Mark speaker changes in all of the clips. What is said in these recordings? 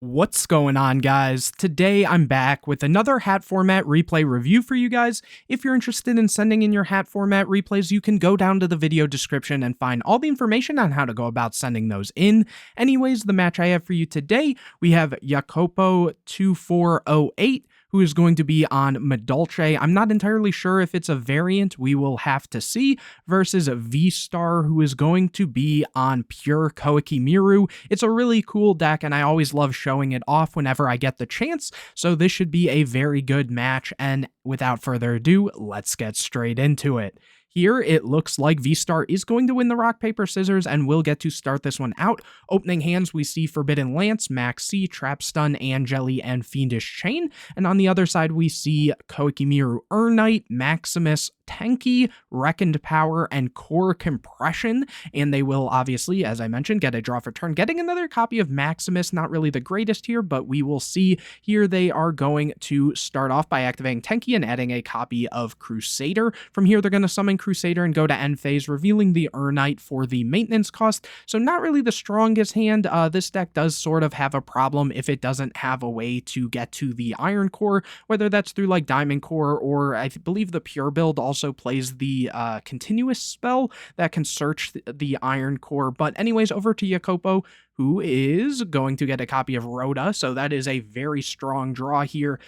Speaker 1: What's going on, guys? Today I'm back with another H.A.T format replay review for you guys. If you're interested in sending in your H.A.T format replays, you can go down to the video description and find all the information on how to go about sending those in. Anyways, the match I have for you today, we have Jacopo 2408, who is going to be on Madolche. I'm not entirely sure if it's a variant, we will have to see, versus V-Star, who is going to be on pure Koa'Ki Meiru. It's a really cool deck, and I always love showing it off whenever I get the chance, so this should be a very good match, and without further ado, let's get straight into it. Here, it looks like V-Star is going to win the rock, paper, scissors, and we'll get to start this one out. Opening hands, we see Forbidden Lance, Max C, Trap Stun, Angeli, and Fiendish Chain. And on the other side, we see Koa'Ki Meiru Knight, Maximus, Tenki, Reckoned Power, and Core Compression, and they will obviously, as I mentioned, get a draw for turn. Getting another copy of Maximus, not really the greatest here, but we will see. Here they are going to start off by activating Tenki and adding a copy of Crusader. From here, they're going to summon Crusader and go to end phase, revealing the Knight for the maintenance cost. So not really the strongest hand. This deck does sort of have a problem if it doesn't have a way to get to the Iron Core, whether that's through like Diamond Core, or I believe the Pure build also plays the continuous spell that can search the Iron Core. But anyways, over to Jacopo, who is going to get a copy of Rhoda, so that is a very strong draw here.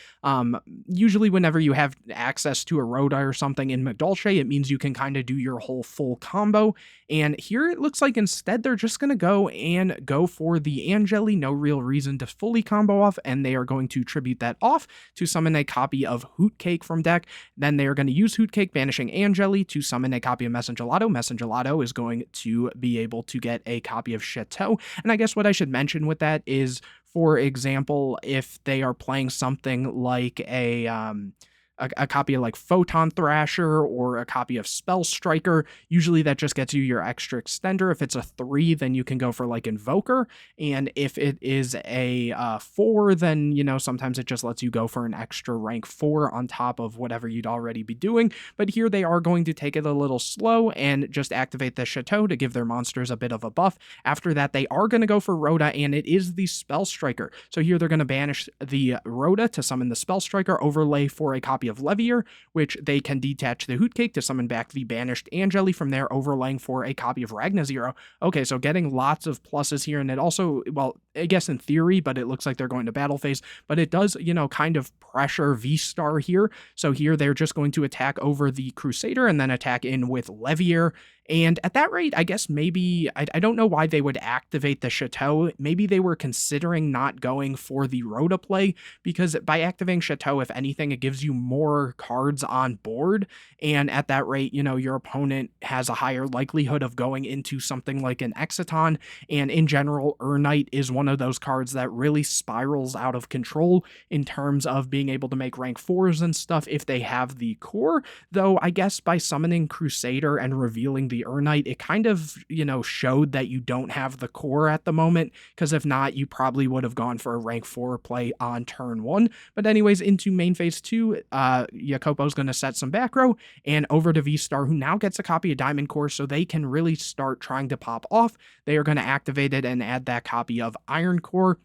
Speaker 1: Usually whenever you have access to a Rhoda or something in Madolche, it means you can kind of do your whole full combo, and here it looks like instead they're just going to go for the Angeli, no real reason to fully combo off, and they are going to tribute that off to summon a copy of Hootcake from deck. Then they are going to use Hootcake, banishing Angeli, to summon a copy of Messengelato. Messengelato is going to be able to get a copy of H.A.T, and I guess what I should mention with that is, for example, if they are playing something like a copy of like Photon Thrasher or a copy of Spell Striker, usually that just gets you your extra extender. If it's a 3, then you can go for like Invoker, and if it is a 4, then, you know, sometimes it just lets you go for an extra rank 4 on top of whatever you'd already be doing. But here they are going to take it a little slow and just activate the Chateau to give their monsters a bit of a buff. After that, they are going to go for Rhoda, and it is the Spell Striker. So here they're going to banish the Rhoda to summon the Spell Striker, overlay for a copy of Levier, which they can detach the Hootcake to summon back the banished Angeli, from there overlaying for a copy of Ragna0. Okay, so getting lots of pluses here, and it also, well, I guess in theory, but it looks like they're going to battle phase, but it does, you know, kind of pressure V-Star here. So here they're just going to attack over the Crusader and then attack in with Levier. And at that rate, I guess maybe, I don't know why they would activate the Chateau. Maybe they were considering not going for the Rhoda play, because by activating Chateau, if anything, it gives you more cards on board. And at that rate, you know, your opponent has a higher likelihood of going into something like an Exciton. And in general, Knight is one of those cards that really spirals out of control in terms of being able to make rank 4s and stuff if they have the core. Though I guess by summoning Crusader and revealing the Knight, it kind of, you know, showed that you don't have the core at the moment, because if not, you probably would have gone for a rank 4 play on turn 1. But anyways, into main phase 2, Jacopo's going to set some back row, and over to V-Star, who now gets a copy of Diamond Core, so they can really start trying to pop off. They are going to activate it and add that copy of Iron Core.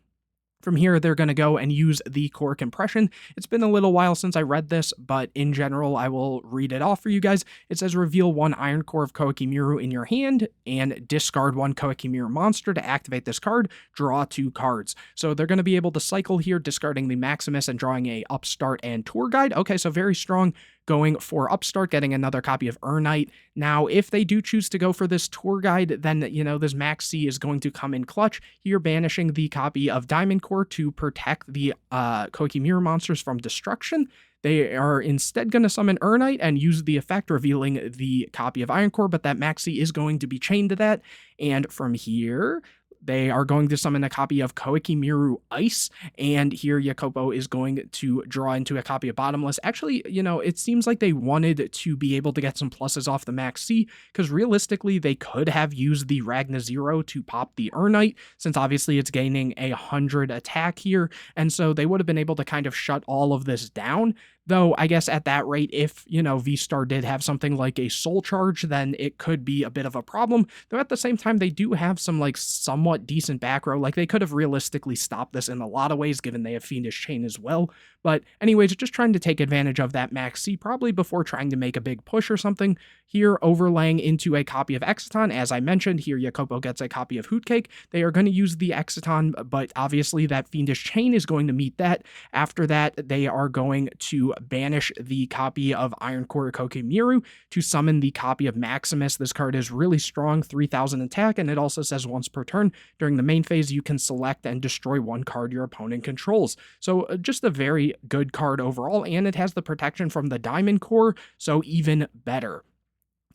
Speaker 1: From here, they're going to go and use the Core Compression. It's been a little while since I read this, but in general, I will read it off for you guys. It says, reveal 1 Iron Core of Koa'Ki Meiru in your hand and discard 1 Koa'Ki Meiru monster to activate this card. Draw 2 cards. So they're going to be able to cycle here, discarding the Maximus and drawing a Upstart and Tour Guide. Okay, so very strong. Going for Upstart, getting another copy of Knight. Now, if they do choose to go for this Tour Guide, then, you know, this Max C is going to come in clutch. Here, banishing the copy of Diamond Core to protect the Koa'Ki Meiru monsters from destruction. They are instead going to summon Knight and use the effect, revealing the copy of Iron Core, but that Max C is going to be chained to that. And from here, they are going to summon a copy of Koa'Ki Meiru Ice, and here Jacopo is going to draw into a copy of Bottomless. Actually, you know, it seems like they wanted to be able to get some pluses off the Max C, because realistically, they could have used the Ragna0 to pop the Knight, since obviously it's gaining 100 attack here, and so they would have been able to kind of shut all of this down. Though I guess at that rate, if, V-Star did have something like a Soul Charge, then it could be a bit of a problem. Though at the same time, they do have some like somewhat decent back row. Like they could have realistically stopped this in a lot of ways, given they have Fiendish Chain as well. But anyways, just trying to take advantage of that max C, probably before trying to make a big push or something. Here, overlaying into a copy of Exciton. As I mentioned, here Jacopo gets a copy of Hootcake. They are going to use the Exciton, but obviously that Fiendish Chain is going to meet that. After that, they are going to banish the copy of Iron Core Koa'Ki Meiru to summon the copy of Maximus. This card is really strong, 3000 attack, and it also says once per turn during the main phase, you can select and destroy one card your opponent controls. So just a very good card overall, and it has the protection from the Diamond Core, so even better.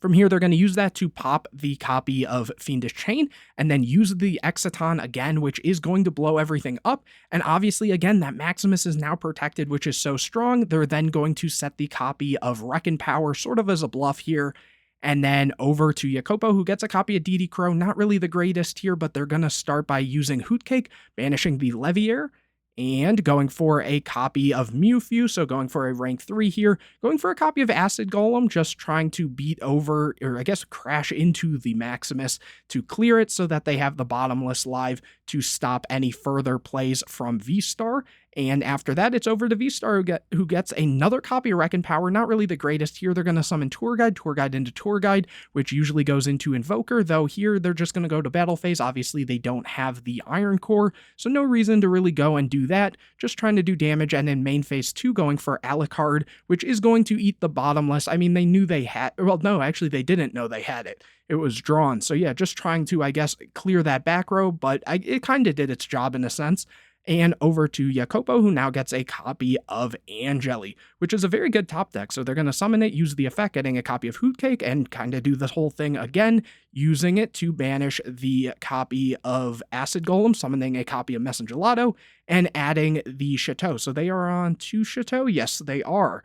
Speaker 1: From here, they're going to use that to pop the copy of Fiendish Chain, and then use the Exciton again, which is going to blow everything up. And obviously, again, that Maximus is now protected, which is so strong. They're then going to set the copy of Reckon Power sort of as a bluff here. And then over to Jacopo, who gets a copy of DD Crow. Not really the greatest here, but they're going to start by using Hootcake, banishing the Leviair, and going for a copy of Mewtwo, so going for a rank 3 here, going for a copy of Acid Golem, just trying to beat over, or I guess crash into the Maximus to clear it so that they have the Bottomless live to stop any further plays from V-Star. And after that, it's over to V-Star, who gets another copy of Reckon Power. Not really the greatest here. They're going to summon Tour Guide into Tour Guide, which usually goes into Invoker, though here they're just going to go to Battle Phase. Obviously, they don't have the Iron Core, so no reason to really go and do that. Just trying to do damage, and in main phase 2, going for Alucard, which is going to eat the Bottomless. I mean, they knew they had, well, no, actually, they didn't know they had it. It was drawn. So yeah, just trying to, I guess, clear that back row, but it kind of did its job in a sense. And over to Jacopo, who now gets a copy of Angeli, which is a very good top deck. So they're going to summon it, use the effect, getting a copy of Hootcake, and kind of do this whole thing again, using it to banish the copy of Acid Golem, summoning a copy of Messengelato, and adding the Chateau. So they are on 2 Chateau? Yes, they are.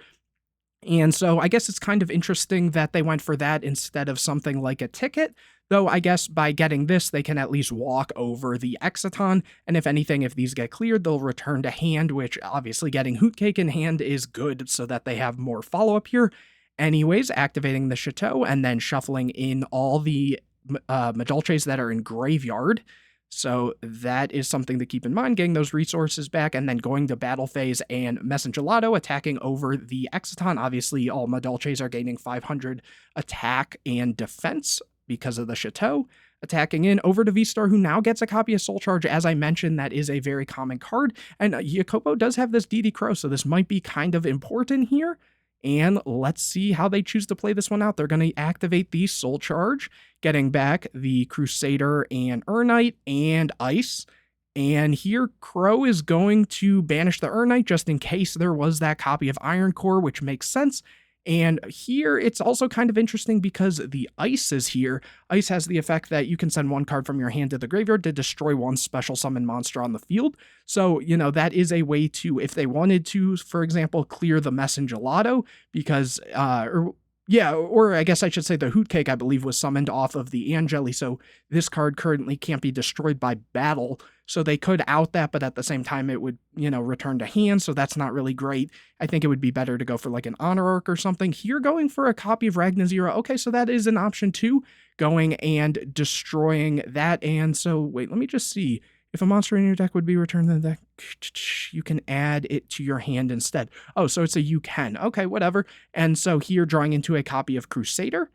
Speaker 1: And so I guess it's kind of interesting that they went for that instead of something like a ticket, though I guess by getting this, they can at least walk over the Exciton, and if anything, if these get cleared, they'll return to hand, which obviously getting Hootcake in hand is good so that they have more follow-up here. Anyways, activating the Chateau, and then shuffling in all the Madolches that are in Graveyard. So that is something to keep in mind, getting those resources back, and then going to Battle Phase and Messengelato attacking over the Exciton. Obviously, all Madolches are gaining 500 attack and defense because of the Chateau. Attacking in over to V-Star, who now gets a copy of Soul Charge. As I mentioned, that is a very common card, and Jacopo does have this DD Crow, so this might be kind of important here. And let's see how they choose to play this one out. They're going to activate the Soul Charge, getting back the Crusader and Urnite and Ice. And here, Crow is going to banish the Urnite just in case there was that copy of Iron Core, which makes sense. And here, it's also kind of interesting because the Ice is here. Ice has the effect that you can send one card from your hand to the graveyard to destroy one special summon monster on the field. So, that is a way to, if they wanted to, for example, clear the Messengelato, because, or I guess I should say the Hootcake, I believe, was summoned off of the Angeli, so this card currently can't be destroyed by battle, so they could out that, but at the same time it would, return to hand, so that's not really great. I think it would be better to go for like an Honor Arc or something. Here, going for a copy of Ragnazira, okay, so that is an option too, going and destroying that, and so, wait, let me just see. If a monster in your deck would be returned to the deck, you can add it to your hand instead. Oh, so it's a you can. Okay, whatever. And so here, drawing into a copy of Crusader.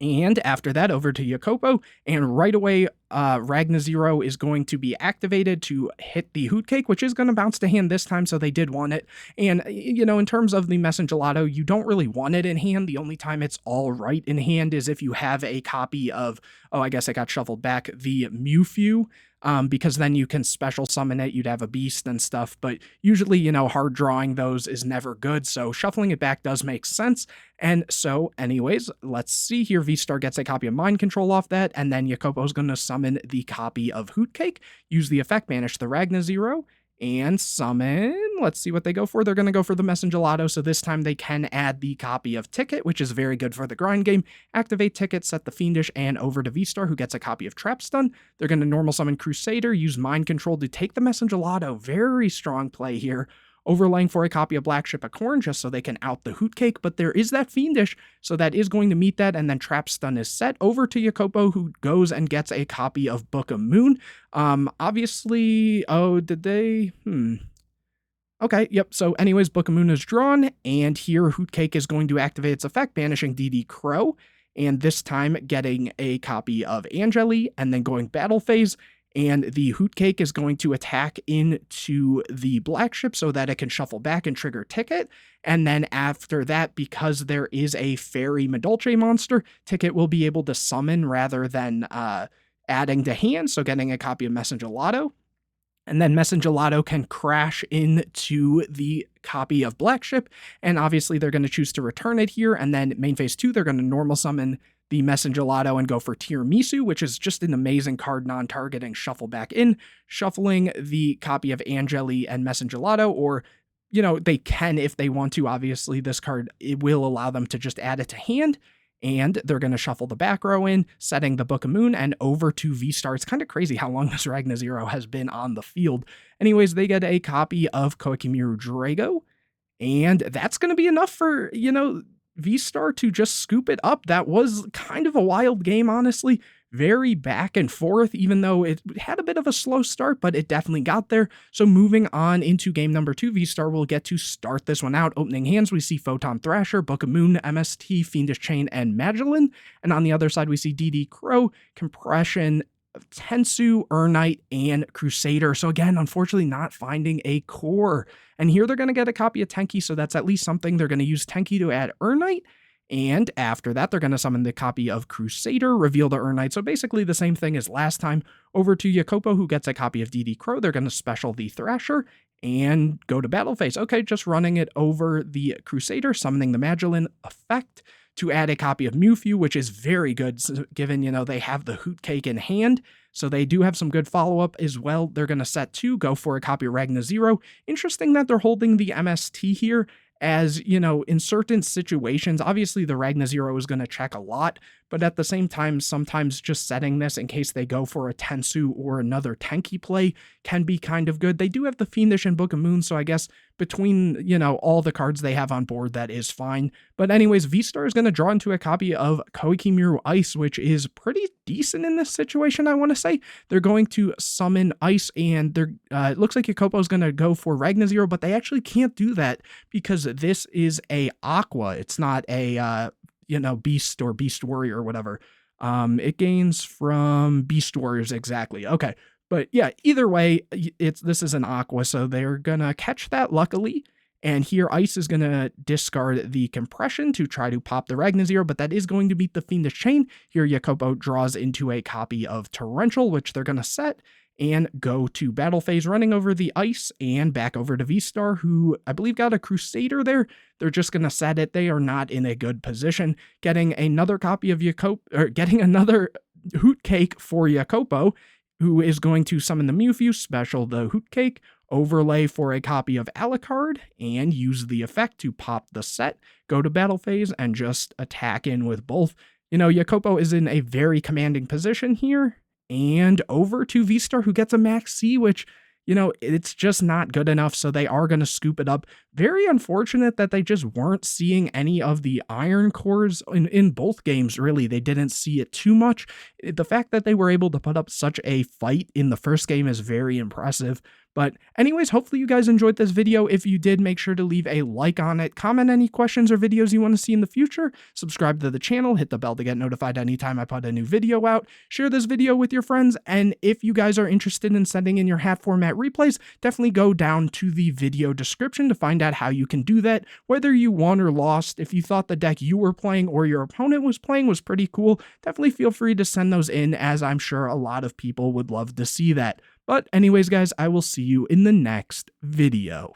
Speaker 1: And after that, over to Jacopo, and right away, Ragnazero is going to be activated to hit the Hootcake, which is going to bounce to hand this time, so they did want it. And, in terms of the Messengelato, you don't really want it in hand. The only time it's all right in hand is if you have a copy of, oh, I guess I got shuffled back, the Mewtwo, because then you can special summon it, you'd have a beast and stuff, but usually, hard drawing those is never good, so shuffling it back does make sense. And so, anyways, let's see here. V-Star gets a copy of Mind Control off that, and then Jacopo's going to summon the copy of Hootcake, use the effect, banish the Ragnazero, and summon, let's see what they go for. They're going to go for the Messengelato, so this time they can add the copy of Ticket, which is very good for the grind game. Activate Ticket, set the Fiendish, and over to V-Star, who gets a copy of Trap Stun. They're going to normal summon Crusader, use Mind Control to take the Messengelato. Very strong play here. overlaying for a copy of Black Ship of Corn just so they can out the Hootcake, but there is that Fiendish, so that is going to meet that, and then Trap Stun is set over to Jacopo, who goes and gets a copy of Book of Moon. Obviously, oh, did they? Okay, yep, so anyways, Book of Moon is drawn, and here Hootcake is going to activate its effect, banishing DD Crow, and this time getting a copy of Angeli, and then going battle phase, and the Hootcake is going to attack into the Black Ship so that it can shuffle back and trigger Ticket, and then after that, because there is a Fairy Madolche monster, Ticket will be able to summon rather than adding to hand, so getting a copy of Messengelato. And then Messengelato can crash into the copy of Black Ship, and obviously they're going to choose to return it here, and then main phase 2, they're going to normal summon the Messengelato and go for Tiramisu, which is just an amazing card, non-targeting, shuffle back in, shuffling the copy of Angeli and Messengelato, or, you know, they can if they want to. Obviously, this card, it will allow them to just add it to hand, and they're going to shuffle the back row in, setting the Book of Moon, and over to V-Star. It's kind of crazy how long this Ragna Zero has been on the field. Anyways, they get a copy of Koa'Ki Meiru Drago, and that's going to be enough for, you know, V-Star to just scoop it up. That was kind of a wild game, honestly. Very back and forth, even though it had a bit of a slow start, but it definitely got there. So moving on into game number 2, V-Star will get to start this one out. Opening hands, we see Photon Thrasher, Book of Moon, MST, Fiendish Chain, and Magellin. And on the other side, we see DD Crow, Compression, Tensu, Urnite, and Crusader. So again, unfortunately not finding a core. And here they're going to get a copy of Tenki, so that's at least something. They're going to use Tenki to add Urnite. And after that, they're going to summon the copy of Crusader, reveal the Urnite. So basically the same thing as last time. Over to Jacopo, who gets a copy of DD Crow. They're going to special the Thrasher and go to battle phase. Okay, just running it over the Crusader, summoning the Magellin effect to add a copy of Mewtwo, which is very good, given, you know, they have the Hootcake in hand. So they do have some good follow-up as well. They're going to set 2, go for a copy of Ragna Zero. Interesting that they're holding the MST here, as, you know, in certain situations, obviously the Ragna Zero is going to check a lot, but at the same time, sometimes just setting this in case they go for a Tensu or another Tenki play can be kind of good. They do have the Fiendish and Book of Moon, so I guess between, you know, all the cards they have on board, that is fine. But anyways, V-Star is going to draw into a copy of Koa'Ki Meiru Ice, which is pretty decent in this situation, I want to say. They're going to summon Ice, and they're it looks like Jacopo is going to go for Ragna Zero, but they actually can't do that because this is a Aqua. It's not a you know, Beast or Beast Warrior or whatever. It gains from Beast Warriors, exactly. Okay, but yeah, either way, this is an Aqua, so they're gonna catch that, luckily. And here Ice is gonna discard the Compression to try to pop the Ragna Zero, but that is going to beat the Fiendish Chain. Here Jacopo draws into a copy of Torrential, which they're gonna set and go to battle phase, running over the Ice and back over to V-Star, who I believe got a Crusader there. They're just going to set it. They are not in a good position. Getting another copy of Jacopo, or getting another Hootcake for Jacopo, who is going to summon the Mewtwo, special the Hootcake, overlay for a copy of Alucard, and use the effect to pop the set, go to battle phase, and just attack in with both. You know, Jacopo is in a very commanding position here. And over to V-Star, who gets a Max C, which, you know, it's just not good enough, so they are going to scoop it up. Very unfortunate that they just weren't seeing any of the iron cores in both games, really. They didn't see it too much. The fact that they were able to put up such a fight in the first game is very impressive. But anyways, hopefully you guys enjoyed this video. If you did, make sure to leave a like on it, comment any questions or videos you want to see in the future, subscribe to the channel, hit the bell to get notified anytime I put a new video out, share this video with your friends, and if you guys are interested in sending in your hat format replays, definitely go down to the video description to find out how you can do that, whether you won or lost. If you thought the deck you were playing or your opponent was playing was pretty cool, definitely feel free to send those in, as I'm sure a lot of people would love to see that. But anyways, guys, I will see you in the next video.